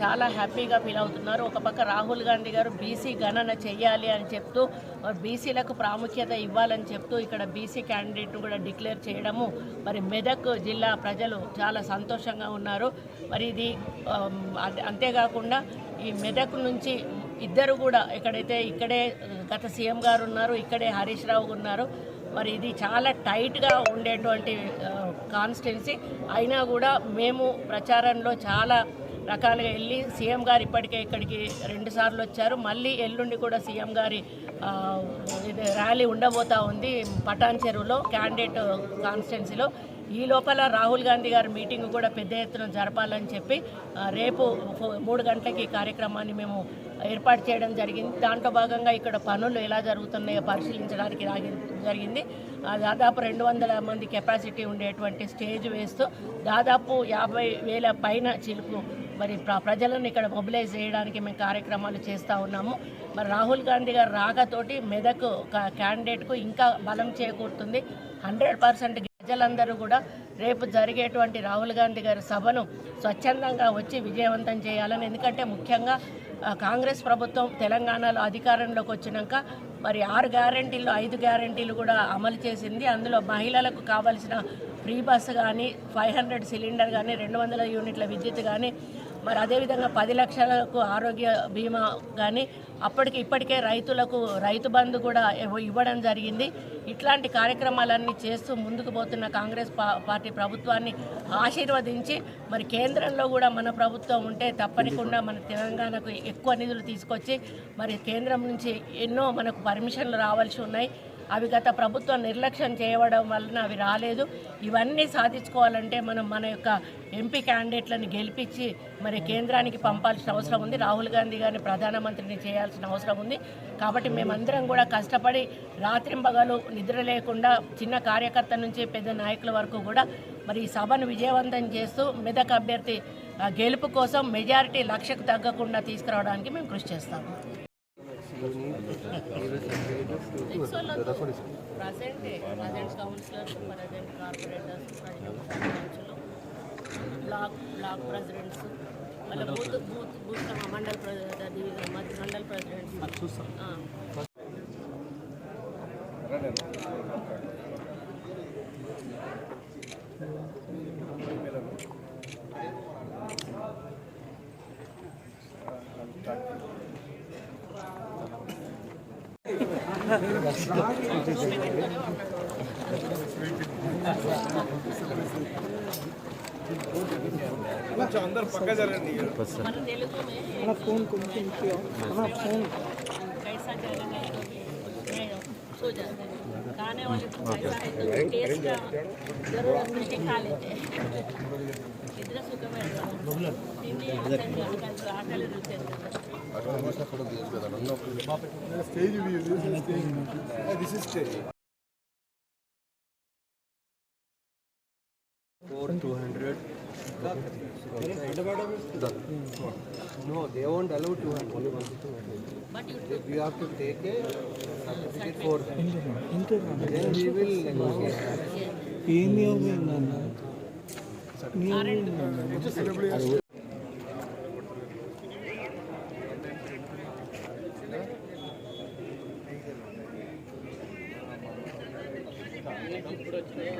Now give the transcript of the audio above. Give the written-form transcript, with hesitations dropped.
చాలా హ్యాపీగా ఫీల్ అవుతున్నారు. ఒక పక్క రాహుల్ గాంధీ గారు బీసీ గణన చెయ్యాలి అని చెప్తూ బీసీలకు ప్రాముఖ్యత ఇవ్వాలని చెప్తూ ఇక్కడ బీసీ క్యాండిడేట్ను కూడా డిక్లేర్ చేయడము మరి మెదక్ జిల్లా ప్రజలు చాలా సంతోషంగా ఉన్నారు. మరి ఇది అంతేకాకుండా ఈ మెదక్ నుంచి ఇద్దరు కూడా ఇక్కడే గత సీఎం గారు ఉన్నారు, ఇక్కడే హరీష్ రావు ఉన్నారు. మరి ఇది చాలా టైట్గా ఉండేటువంటి కాన్స్టిట్యున్సీ అయినా కూడా మేము ప్రచారంలో చాలా రకాలుగా వెళ్ళి సీఎం గారు ఇప్పటికే ఇక్కడికి 2 సార్లు వచ్చారు. మళ్ళీ ఎల్లుండి కూడా సీఎం గారి ర్యాలీ ఉండబోతా ఉంది పటాన్ చెరువులో క్యాండిడేట్ కాన్స్టిట్యున్సీలో. ఈ లోపల రాహుల్ గాంధీ గారి మీటింగ్ కూడా పెద్ద ఎత్తున జరపాలని చెప్పి రేపు 3 గంటలకి ఈ కార్యక్రమాన్ని మేము ఏర్పాటు చేయడం జరిగింది. దాంట్లో భాగంగా ఇక్కడ పనులు ఎలా జరుగుతున్నాయో పరిశీలించడానికి జరిగింది. దాదాపు 200 మంది కెపాసిటీ ఉండేటువంటి స్టేజ్ వేస్తూ దాదాపు 50,000 పైన చిలుకు మరి ప్రజలను ఇక్కడ మొబిలైజ్ చేయడానికి మేము కార్యక్రమాలు చేస్తూ ఉన్నాము. మరి రాహుల్ గాంధీ గారు రాకతోటి మెదక్ క్యాండిడేట్కు ఇంకా బలం చేకూరుతుంది. 100% ప్రజలందరూ కూడా రేపు జరిగేటువంటి రాహుల్ గాంధీ గారి సభను స్వచ్ఛందంగా వచ్చి విజయవంతం చేయాలని. ఎందుకంటే ముఖ్యంగా కాంగ్రెస్ ప్రభుత్వం తెలంగాణలో అధికారంలోకి వచ్చినాక మరి 6 గ్యారెంటీల్లో 5 గ్యారెంటీలు కూడా అమలు చేసింది. అందులో మహిళలకు కావాల్సిన ఫ్రీ బస్సు కానీ, 500 సిలిండర్ కానీ, 200 యూనిట్ల విద్యుత్ కానీ, మరి అదేవిధంగా 10 లక్షలకు ఆరోగ్య బీమా కానీ, ఇప్పటికే రైతులకు రైతు బంధు కూడా ఇవ్వడం జరిగింది. ఇట్లాంటి కార్యక్రమాలన్నీ చేస్తూ ముందుకు పోతున్న కాంగ్రెస్ పార్టీ ప్రభుత్వాన్ని ఆశీర్వదించి మరి కేంద్రంలో కూడా మన ప్రభుత్వం ఉంటే తప్పనికుండా మన తెలంగాణకు ఎక్కువ నిధులు తీసుకొచ్చి మరి కేంద్రం నుంచి ఎన్నో మనకు పర్మిషన్లు రావాల్సి ఉన్నాయి. అవి గత ప్రభుత్వం నిర్లక్ష్యం చేయడం వలన అవి రాలేదు. ఇవన్నీ సాధించుకోవాలంటే మనం మన యొక్క ఎంపీ క్యాండిడేట్లను గెలిపించి మరి కేంద్రానికి పంపాల్సిన అవసరం ఉంది. రాహుల్ గాంధీ గారిని ప్రధానమంత్రిని చేయాల్సిన అవసరం ఉంది. కాబట్టి మేమందరం కూడా కష్టపడి రాత్రింబగలు నిద్ర లేకుండా చిన్న కార్యకర్త నుంచి పెద్ద నాయకుల వరకు కూడా మరి ఈ సభను విజయవంతం చేస్తూ మెదక్ అభ్యర్థి గెలుపు కోసం మెజారిటీ 1,00,000కు తగ్గకుండా తీసుకురావడానికి మేము కృషి చేస్తాము. Present councillors, present corporators, block presidents, మళ్ళీ బూత్ మండల్ ప్రెసిడెంట్స్. अंदर पक्का जरूरी है फोन फोन कैसा सो जाते हैं खाने वाले को कैसा है तो टेस्ट का जरूरत नहीं खा लेते हैं इधर सुख में स्टेज भी this is stage 200 no they won't allow 200 but you have to take a certificate for then we will negotiate ఇప్పుడు వచ్చినాయి